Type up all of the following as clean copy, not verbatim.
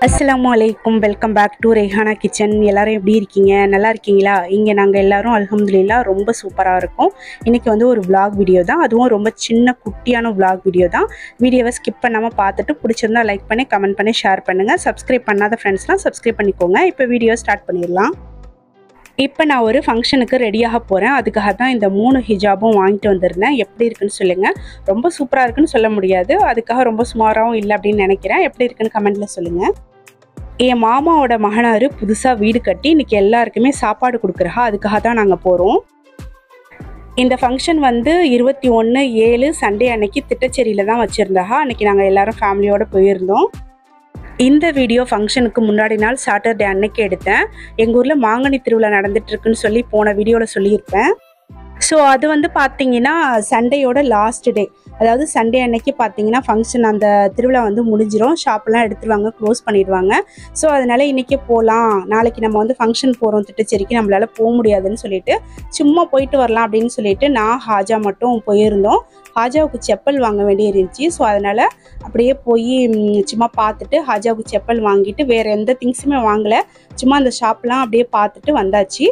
Assalamualaikum, welcome back to Rehana Kitchen. எல்லாரும் எப்படி இருக்கீங்க? நல்லா இருக்கீங்களா? இங்க நாங்க எல்லாரும் அல்ஹம்துலில்லாஹ் ரொம்ப சூப்பரா இருக்கோம். இன்னைக்கு வந்து ஒரு vlog வீடியோ தான். அதுவும் ரொம்ப சின்ன குட்டியான vlog வீடியோ தான். வீடியோவை ஸ்கிப் பண்ணாம பார்த்துட்டு பிடிச்சிருந்தா லைக் பண்ணி கமெண்ட் பண்ணி ஷேர் பண்ணுங்க. சப்ஸ்கிரைப் பண்ணாத ஃப்ரெண்ட்ஸ்லாம் சப்ஸ்கிரைப் பண்ணிக்கோங்க. இப்போ வீடியோ ஸ்டார்ட் பண்ணிடலாம். இப்போ நான் ஒரு ஃபங்க்ஷனுக்கு ரெடியாக போகிறேன். அதுக்காக தான் இந்த 3 ஹிஜாபும் வாங்கிட்டு வந்திருந்தேன். எப்படி இருக்குன்னு சொல்லுங்கள். ரொம்ப சூப்பராக இருக்குன்னு சொல்ல முடியாது, அதுக்காக ரொம்ப சுமாராகவும் இல்லை அப்படின்னு நினைக்கிறேன். எப்படி இருக்குன்னு கமெண்ட்டில் சொல்லுங்கள். என் மாமாவோட மகனார் புதுசாக வீடு கட்டி இன்றைக்கி எல்லாருக்குமே சாப்பாடு கொடுக்குறா. அதுக்காக தான் நாங்கள் போகிறோம். இந்த ஃபங்க்ஷன் வந்து 21/7 சண்டே அன்னைக்கு திட்டச்சேரியில் தான் வச்சுருந்தா. அன்றைக்கி நாங்கள் எல்லோரும் ஃபேமிலியோடு போயிருந்தோம். இந்த வீடியோ ஃபங்க்ஷனுக்கு முன்னாடி நாள் சாட்டர்டே அன்னைக்கு எடுத்தேன். எங்கள் ஊரில் மாங்கனி திருவிழா நடந்துட்டுருக்குன்னு சொல்லி போன வீடியோவில் சொல்லியிருப்பேன். ஸோ அது வந்து பார்த்தீங்கன்னா சண்டேயோட லாஸ்ட் டே, அதாவது சண்டே அன்னைக்கு பார்த்தீங்கன்னா ஃபங்க்ஷன் அந்த திருவிழா வந்து முடிஞ்சிடும். ஷாப்லாம் எடுத்துருவாங்க, க்ளோஸ் பண்ணிடுவாங்க. ஸோ அதனால் இன்றைக்கே போகலாம், நாளைக்கு நம்ம வந்து ஃபங்க்ஷன் போகிறோம் திட்டச்சேரிக்கு, நம்மளால் போக முடியாதுன்னு சொல்லிட்டு சும்மா போயிட்டு வரலாம் அப்படின்னு சொல்லிட்டு நான் ஹாஜா மட்டும் போயிருந்தோம். ஹாஜாவுக்கு செப்பல் வாங்க வேண்டி இருந்துச்சு. ஸோ அதனால் அப்படியே போய் சும்மா பார்த்துட்டு ஹாஜாவுக்கு செப்பல் வாங்கிட்டு வேறு எந்த திங்ஸுமே வாங்கலை, சும்மா அந்த ஷாப்லாம் அப்படியே பார்த்துட்டு வந்தாச்சு.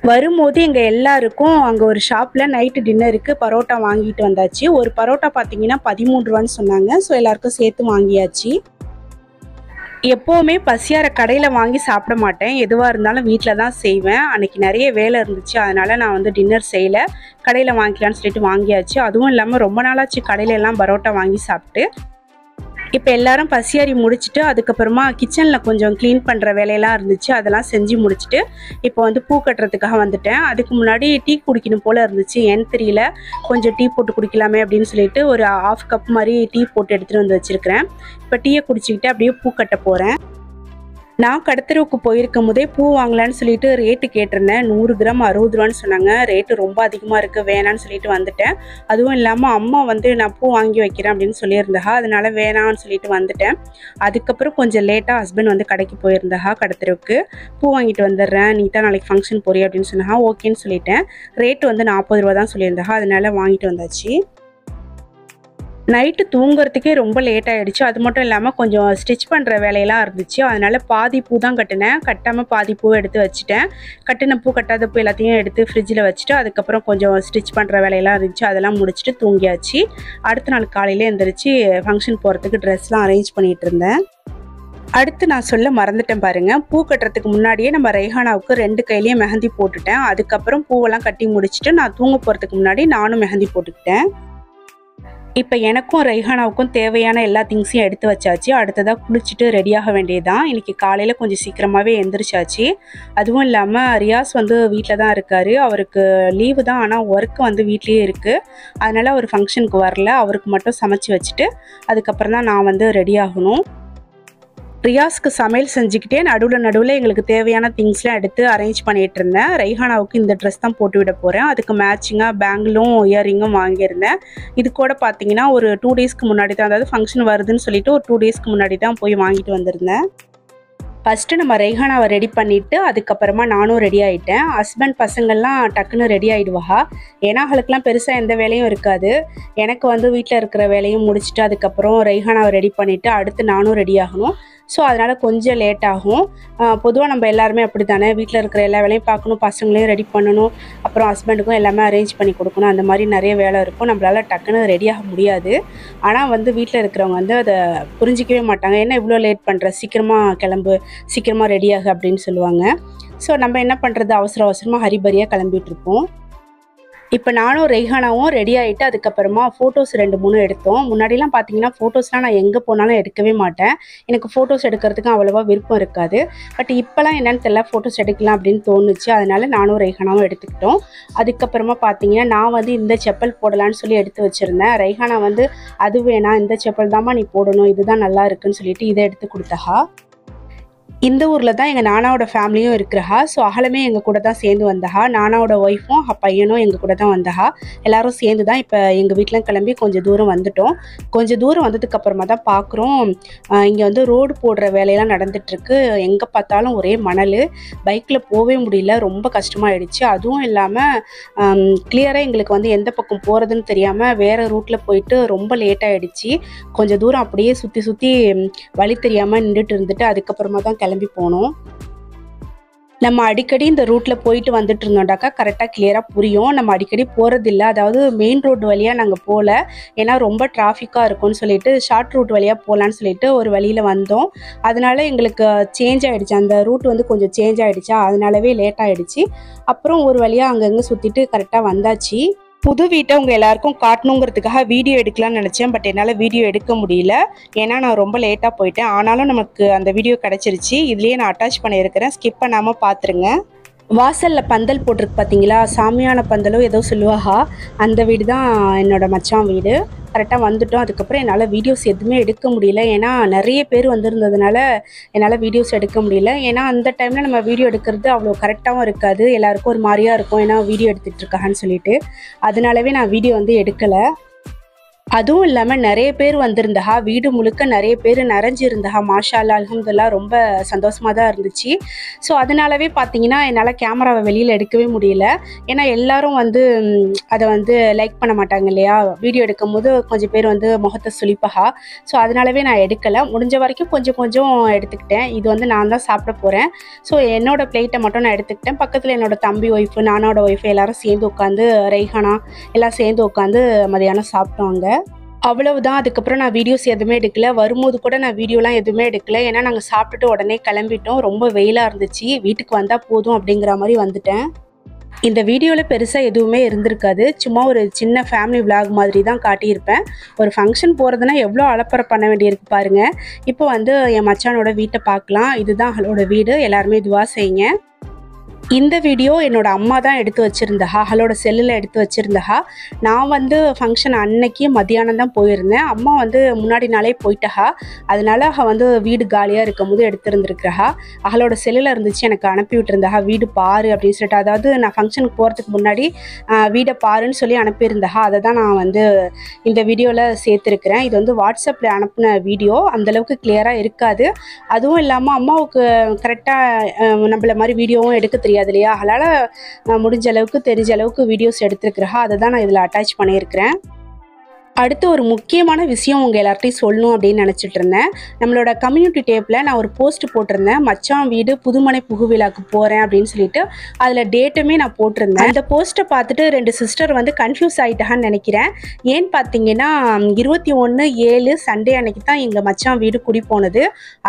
வரும்போது எங்கள் எல்லாருக்கும் அங்கே ஒரு ஷாப்பில் நைட்டு டின்னருக்கு பரோட்டா வாங்கிட்டு வந்தாச்சு. ஒரு பரோட்டா பார்த்தீங்கன்னா 13 ரூபான்னு சொன்னாங்க. ஸோ எல்லாருக்கும் சேர்த்து வாங்கியாச்சு. எப்போவுமே பசியார கடையில் வாங்கி சாப்பிட மாட்டேன், எதுவாக இருந்தாலும் வீட்டில் தான் செய்வேன். அன்றைக்கி நிறைய வேலை இருந்துச்சு, அதனால் நான் வந்து டின்னர் செய்யலை, கடையில் வாங்கிக்கலான்னு சொல்லிட்டு வாங்கியாச்சு. அதுவும் இல்லாமல் ரொம்ப நாளாச்சு கடையில் எல்லாம் பரோட்டா வாங்கி சாப்பிட்டு. இப்போ எல்லாரும் பசியாரி முடிச்சுட்டு அதுக்கப்புறமா கிச்சனில் கொஞ்சம் க்ளீன் பண்ணுற வேலையெல்லாம் இருந்துச்சு, அதெல்லாம் செஞ்சு முடிச்சுட்டு இப்போ வந்து பூ கட்டுறதுக்காக வந்துட்டேன். அதுக்கு முன்னாடி டீ குடிக்கணும் போல் இருந்துச்சு, ஏன்னு தெரியல, கொஞ்சம் டீ போட்டு குடிக்கலாமே அப்படின்னு சொல்லிட்டு ஒரு 1/2 கப் மாதிரி டீ போட்டு எடுத்துகிட்டு வந்து வச்சுருக்கிறேன். இப்போ டீயை குடிச்சிக்கிட்டு அப்படியே பூ கட்ட போகிறேன். நான் கடத்தெருவுக்கு போயிருக்கும் போதே பூ வாங்கலான்னு சொல்லிட்டு ரேட்டு கேட்டிருந்தேன். 100 கிராம் 60 ரூபான்னு சொன்னாங்க. ரேட்டு ரொம்ப அதிகமாக இருக்குது, வேணான்னு சொல்லிட்டு வந்துட்டேன். அதுவும் இல்லாமல் அம்மா வந்து நான் பூ வாங்கி வைக்கிறேன் அப்படின்னு சொல்லியிருந்தா, அதனால் வேணான்னு சொல்லிட்டு வந்துட்டேன். அதுக்கப்புறம் கொஞ்சம் லேட்டாக ஹஸ்பண்ட் வந்து கடைக்கு போயிருந்தா, கடத்தெருவுக்கு பூ வாங்கிட்டு வந்துடுறேன், நீ தான் நாளைக்கு ஃபங்க்ஷன் போறியா அப்படின்னு சொன்னா, ஓகேன்னு சொல்லிட்டேன். ரேட்டு வந்து 40 ரூபா தான் சொல்லியிருந்தா, அதனால் வாங்கிட்டு வந்தாச்சு. நைட்டு தூங்குறதுக்கே ரொம்ப லேட் ஆகிடுச்சு. அது மட்டும் இல்லாமல் கொஞ்சம் ஸ்டிச் பண்ணுற வேலையெல்லாம் இருந்துச்சு, அதனால் பாதி பூ தான் கட்டினேன், கட்டாமல் பாதி பூவை எடுத்து வச்சுட்டேன். கட்டின பூ கட்டாத பூ எல்லாத்தையும் எடுத்து ஃப்ரிட்ஜில் வச்சுட்டு அதுக்கப்புறம் கொஞ்சம் ஸ்டிச் பண்ணுற வேலையெல்லாம் இருந்துச்சு, அதெல்லாம் முடிச்சுட்டு தூங்கியாச்சு. அடுத்த நாள் காலையில் எழுந்திரிச்சு ஃபங்க்ஷன் போகிறதுக்கு ட்ரெஸ்லாம் அரேஞ்ச் பண்ணிகிட்டு இருந்தேன். அடுத்து நான் சொல்ல மறந்துட்டேன் பாருங்கள், பூ கட்டுறதுக்கு முன்னாடியே நம்ம ரெய்ஹானாவுக்கு 2 கையிலையும் மெஹந்தி போட்டுட்டேன். அதுக்கப்புறம் பூவெல்லாம் கட்டி முடிச்சுட்டு நான் தூங்க போகிறதுக்கு முன்னாடி நானும் மெஹந்தி போட்டுக்கிட்டேன். இப்போ எனக்கும் ரெய்ஹானாவுக்கும் தேவையான எல்லா திங்ஸையும் எடுத்து வச்சாச்சு. அடுத்ததாக குளிச்சுட்டு ரெடியாக வேண்டியதுதான். இன்றைக்கி காலையில் கொஞ்சம் சீக்கிரமாகவே எந்திரிச்சாச்சு. அதுவும் இல்லாமல் ரியாஸ் வந்து வீட்டில் தான் இருக்கார், அவருக்கு லீவு தான், ஆனால் ஒர்க்கு வந்து வீட்லேயே இருக்குது, அதனால் அவர் ஃபங்க்ஷனுக்கு வரல. அவருக்கு மட்டும் சமைச்சு வச்சுட்டு அதுக்கப்புறம் தான் நான் வந்து ரெடி ஆகணும். ரியாஸ்க்கு சமையல் செஞ்சுக்கிட்டே நடுவில் எங்களுக்கு தேவையான திங்ஸ்லாம் எடுத்து அரேஞ்ச் பண்ணிகிட்டு இருந்தேன். ரெய்ஹானாவுக்கு இந்த ட்ரெஸ் தான் போட்டு விட போகிறேன். அதுக்கு மேட்சிங்காக பேங்கிளும் இயரிங்கும் வாங்கியிருந்தேன். இது கூட பார்த்தீங்கன்னா ஒரு 2 டேஸ்க்கு முன்னாடி தான், அதாவது ஃபங்க்ஷன் வருதுன்னு சொல்லிட்டு ஒரு 2 டேஸ்க்கு முன்னாடி தான் போய் வாங்கிட்டு வந்திருந்தேன். ஃபஸ்ட்டு நம்ம ரெய்ஹானாவை ரெடி பண்ணிவிட்டு அதுக்கப்புறமா நானும் ரெடி ஆகிட்டேன். ஹஸ்பண்ட் பசங்கள்லாம் டக்குன்னு ரெடி ஆகிடுவா, ஏன்னா அவளுக்குலாம் பெருசாக எந்த வேலையும் இருக்காது. எனக்கு வந்து வீட்டில் இருக்கிற வேலையும் முடிச்சுட்டு அதுக்கப்புறம் ரெய்ஹானாவை ரெடி பண்ணிவிட்டு அடுத்து நானும் ரெடி ஆகணும். ஸோ அதனால் கொஞ்சம் லேட் ஆகும். பொதுவாக நம்ம எல்லாருமே அப்படி தானே, வீட்டில் இருக்கிற எல்லா வேலையும் பார்க்கணும், பசங்களையும் ரெடி பண்ணணும், அப்புறம் ஹஸ்பண்டுக்கும் எல்லாமே அரேஞ்ச் பண்ணி கொடுக்கணும், அந்த மாதிரி நிறைய வேலை இருக்கும். நம்மளால் டக்குன்னு ரெடியாக முடியாது. ஆனால் வந்து வீட்டில் இருக்கிறவங்க வந்து அதை புரிஞ்சிக்கவே மாட்டாங்க. என்ன இவ்வளோ லேட் பண்ணுற, சீக்கிரமாக கிளம்பு, சீக்கிரமாக ரெடியாகு அப்படின்னு சொல்லுவாங்க. ஸோ நம்ம என்ன பண்ணுறது, அவசரமாக ஹரிபரியாக கிளம்பிகிட்ருப்போம். இப்போ நானும் ரெய்ஹானாவும் ரெடி ஆகிட்டு அதுக்கப்புறமா ஃபோட்டோஸ் 2-3 எடுத்தோம். முன்னாடிலாம் பார்த்தீங்கன்னா ஃபோட்டோஸ்லாம் நான் எங்கே போனாலும் எடுக்கவே மாட்டேன், எனக்கு ஃபோட்டோஸ் எடுக்கிறதுக்கு அவ்வளோவா விருப்பம் இருக்காது. பட் இப்போலாம் என்னென்னு தெரியல, ஃபோட்டோஸ் எடுக்கலாம் அப்படின்னு தோணுச்சு, அதனால் நானும் ரெய்ஹானாவும் எடுத்துக்கிட்டோம். அதுக்கப்புறமா பார்த்தீங்கன்னா நான் வந்து இந்த செப்பல் போடலான்னு சொல்லி எடுத்து வச்சுருந்தேன். ரெய்ஹானா வந்து அது வேணாம், இந்த செப்பல் தாம்மா நீ போடணும், இதுதான் நல்லா இருக்குன்னு சொல்லிட்டு இதை எடுத்து கொடுத்தா. இந்த ஊரில் தான் எங்கள் நானாவோட ஃபேமிலியும் இருக்கிறஹா. ஸோ அகலமே எங்கள் கூட தான் சேர்ந்து வந்தஹா. நானாவோட ஒய்ஃபும் பையனும் எங்கள் கூட தான் வந்தஹா. எல்லாரும் சேர்ந்து தான் இப்போ எங்கள் வீட்டில் கிளம்பி கொஞ்சம் தூரம் வந்துட்டோம். கொஞ்சம் தூரம் வந்ததுக்கப்புறமா தான் பார்க்குறோம், இங்கே வந்து ரோடு போடுற வேலையெல்லாம் நடந்துகிட்ருக்கு. எங்கே பார்த்தாலும் ஒரே மணல், பைக்கில் போகவே முடியல, ரொம்ப கஷ்டமாயிடுச்சு. அதுவும் இல்லாமல் கிளியராக எங்களுக்கு வந்து எந்த பக்கம் போகிறதுன்னு தெரியாமல் வேறு ரூட்டில் போயிட்டு ரொம்ப லேட் ஆகிடுச்சு. கொஞ்சம் தூரம் அப்படியே சுற்றி சுற்றி வழி தெரியாமல் நின்றுட்டு இருந்துட்டு அதுக்கப்புறமா தான் கிளம்பி போனோம். நம்ம அடிக்கடி இந்த ரூட்டில் போயிட்டு வந்துட்டு இருந்தோம்டாக்கா கரெக்டாக கிளியராக புரியும். நம்ம அடிக்கடி போகிறதில்ல, அதாவது மெயின் ரோடு வழியாக நாங்கள் போகல, ஏன்னா ரொம்ப டிராஃபிக்காக இருக்கும்னு சொல்லிட்டு ஷார்ட் ரூட் வழியாக போகலான்னு சொல்லிட்டு ஒரு வழியில் வந்தோம். அதனால எங்களுக்கு சேஞ்ச் ஆகிடுச்சு, அந்த ரூட் வந்து கொஞ்சம் சேஞ்ச் ஆகிடுச்சா, அதனாலவே லேட் ஆகிடுச்சு. அப்புறம் ஒரு வழியாக அங்கங்கே சுற்றிட்டு கரெக்டாக வந்தாச்சு. புது வீட்டை உங்கள் எல்லாருக்கும் காட்டணுங்கிறதுக்காக வீடியோ எடுக்கலாம்னு நினச்சேன். பட் என்னால் வீடியோ எடுக்க முடியல, ஏன்னா நான் ரொம்ப லேட்டாக போயிட்டேன். ஆனாலும் நமக்கு அந்த வீடியோ கிடச்சிருச்சு. இதுலேயே நான் அட்டாச் பண்ணியிருக்கிறேன், ஸ்கிப் பண்ணாமல் பார்த்துருங்க. வாசலில் பந்தல் போட்டிருக்கு பார்த்தீங்களா, சாமியான பந்தலோ ஏதோ சொல்லுவாங்க, அந்த வீடு தான் என்னோடய மச்சான் வீடு. கரெக்டாக வந்துட்டோம். அதுக்கப்புறம் என்னால் வீடியோஸ் எதுவுமே எடுக்க முடியல, ஏன்னா நிறைய பேர் வந்திருந்ததுனால என்னால் வீடியோஸ் எடுக்க முடியல. ஏன்னா அந்த டைமில் நம்ம வீடியோ எடுக்கிறது அவ்வளோ கரெக்டாகவும் இருக்காது, எல்லாருக்கும் ஒரு மாதிரியாக இருக்கும், ஏன்னா வீடியோ எடுத்துகிட்டு இருக்காங்கன்னு சொல்லிட்டு. அதனாலவே நான் வீடியோ வந்து எடுக்கலை. அதுவும் இல்லாமல் நிறைய பேர் வந்திருந்தா, வீடு முழுக்க நிறைய பேர் நிறைஞ்சிருந்தா. மாஷா அல்லா, அல்ஹம்துலில்லாஹ், ரொம்ப சந்தோஷமாக தான் இருந்துச்சு. ஸோ அதனாலவே பார்த்தீங்கன்னா என்னால் கேமராவை வெளியில் எடுக்கவே முடியல, ஏன்னா எல்லாரும் வந்து அதை வந்து லைக் பண்ண மாட்டாங்க இல்லையா, வீடியோ எடுக்கும் போது கொஞ்சம் பேர் வந்து முகத்தை சுளிப்பகா. ஸோ அதனாலவே நான் எடுக்கலை. முடிஞ்ச வரைக்கும் கொஞ்சம் கொஞ்சம் எடுத்துக்கிட்டேன். இது வந்து நான் தான் சாப்பிட போகிறேன். ஸோ என்னோட பிளேட்டை மட்டும் நான் எடுத்துக்கிட்டேன். பக்கத்தில் என்னோட தம்பி ஒய்ஃபு, நானோட ஒய்ஃபு எல்லாரும் சேர்ந்து உட்காந்து, ரைஹானா எல்லாம் சேர்ந்து உட்காந்து மதியானம் சாப்பிட்டோங்க. அவ்வளவுதான். அதுக்கப்புறம் நான் வீடியோஸ் எதுவுமே எடுக்கல. வரும்போது கூட நான் வீடியோலாம் எதுவுமே எடுக்கல, ஏன்னா நாங்கள் சாப்பிட்டுட்டு உடனே கிளம்பிட்டோம். ரொம்ப வெயிலாக இருந்துச்சு, வீட்டுக்கு வந்தால் போதும் அப்படிங்கிற மாதிரி வந்துட்டேன். இந்த வீடியோவில் பெருசாக எதுவுமே இருந்திருக்காது, சும்மா ஒரு சின்ன ஃபேமிலி விலாக் மாதிரி தான் காட்டியிருப்பேன். ஒரு ஃபங்க்ஷன் போகிறதுனா எவ்வளோ அலப்பறை பண்ண வேண்டியிருக்கு பாருங்கள். இப்போ வந்து என் மச்சானோட வீட்டை பார்க்கலாம். இதுதான் அவளோட வீடு, எல்லாருமே துவா செய்யுங்க. இந்த வீடியோ என்னோட அம்மா தான் எடுத்து வச்சுருந்தா, அவளோட செல்லில் எடுத்து வச்சுருந்தா. நான் வந்து ஃபங்க்ஷன் அன்னைக்கு மத்தியானம் தான் போயிருந்தேன். அம்மா வந்து முன்னாடி நாளே போயிட்டா, அதனால அவள் வந்து வீடு காலியாக இருக்கும் போது எடுத்துருந்துருக்கிறா. அவளோட செல்லில் இருந்துச்சு, எனக்கு அனுப்பி விட்டுருந்தா, வீடு பாரு அப்படின்னு சொல்லிட்டு. அதாவது நான் ஃபங்க்ஷனுக்கு போகிறதுக்கு முன்னாடி வீடை பாருன்னு சொல்லி அனுப்பியிருந்தா. அதை தான் நான் வந்து இந்த வீடியோவில் சேர்த்துருக்கிறேன். இது வந்து வாட்ஸ்அப்பில் அனுப்பின வீடியோ, அந்தளவுக்கு கிளியராக இருக்காது. அதுவும் இல்லாமல் அம்மாவுக்கு கரெக்டாக நம்மள மாதிரி வீடியோவும் எடுக்க தெரியாது இல்லையா, அதனால் முடிஞ்ச அளவுக்கு தெரிஞ்ச அளவுக்கு வீடியோஸ் எடுத்துருக்கிறா. அதை தான் நான் இதில் அட்டாச் பண்ணியிருக்கிறேன். அடுத்து ஒரு முக்கியமான விஷயம் உங்கள் எல்லார்ட்டையும் சொல்லணும் அப்படின்னு நினச்சிட்டு இருந்தேன். நம்மளோட கம்யூனிட்டி டேப்பில் நான் ஒரு போஸ்ட் போட்டிருந்தேன், மச்சான் வீடு புதுமனை புகுவிழாக்கு போகிறேன் அப்படின்னு சொல்லிட்டு. அதில் டேட்டுமே நான் போட்டிருந்தேன். அந்த போஸ்ட்டை பார்த்துட்டு 2 சிஸ்டர் வந்து கன்ஃபியூஸ் ஆகிட்டான்னு நினைக்கிறேன். ஏன்னு பார்த்தீங்கன்னா 21/7 சண்டே அன்னைக்கு தான் எங்கள் மச்சான் வீடு குடி போனது.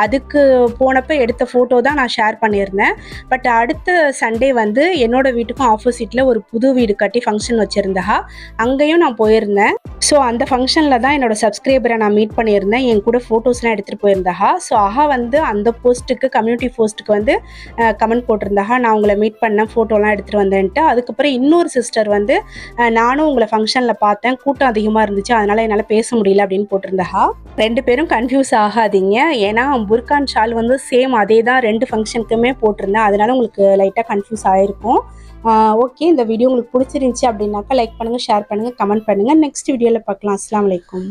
அதுக்கு போனப்போ எடுத்த ஃபோட்டோ தான் நான் ஷேர் பண்ணியிருந்தேன். பட் அடுத்த சண்டே வந்து என்னோடய வீட்டுக்கும் ஆப்போசிட்டில் ஒரு புது வீடு கட்டி ஃபங்க்ஷன் வச்சுருந்தா, அங்கேயும் நான் போயிருந்தேன். ஸோ அந்த ஃபங்க்ஷனில் தான் என்னோடய சப்ஸ்கிரைபரை நான் மீட் பண்ணியிருந்தேன். என் கூட ஃபோட்டோஸ்லாம் எடுத்துகிட்டு போயிருந்தா. ஸோ வந்து அந்த போஸ்ட்டுக்கு, கம்யூனிட்டி போஸ்ட்டுக்கு வந்து கமெண்ட் போட்டிருந்தா, நான் உங்களை மீட் பண்ணேன், ஃபோட்டோலாம் எடுத்துகிட்டு வந்தேன்ட்டு. அதுக்கப்புறம் இன்னொரு சிஸ்டர் வந்து நானும் உங்களை ஃபங்க்ஷனில் பார்த்தேன், கூட்டம் அதிகமாக இருந்துச்சு, அதனால் என்னால் பேச முடியல அப்படின்னு போட்டிருந்தா. 2 பேரும் கன்ஃபியூஸ் ஆகாதீங்க, ஏன்னா புர்கான் ஷால் வந்து சேம் அதே தான் 2 ஃபங்க்ஷனுக்குமே போட்டிருந்தேன். அதனால் உங்களுக்கு லைட்டாக கன்ஃபியூஸ் ஆகிருக்கும். ஓகே, இந்த வீடியோ உங்களுக்கு பிடிச்சிருந்துச்சி அப்படின்னாக்கா லைக் பண்ணுங்கள், ஷேர் பண்ணுங்கள், கமெண்ட் பண்ணுங்கள். நெக்ஸ்ட் வீடியோவில் பார்க்கலாம். அஸ்ஸலாமு அலைக்கும்.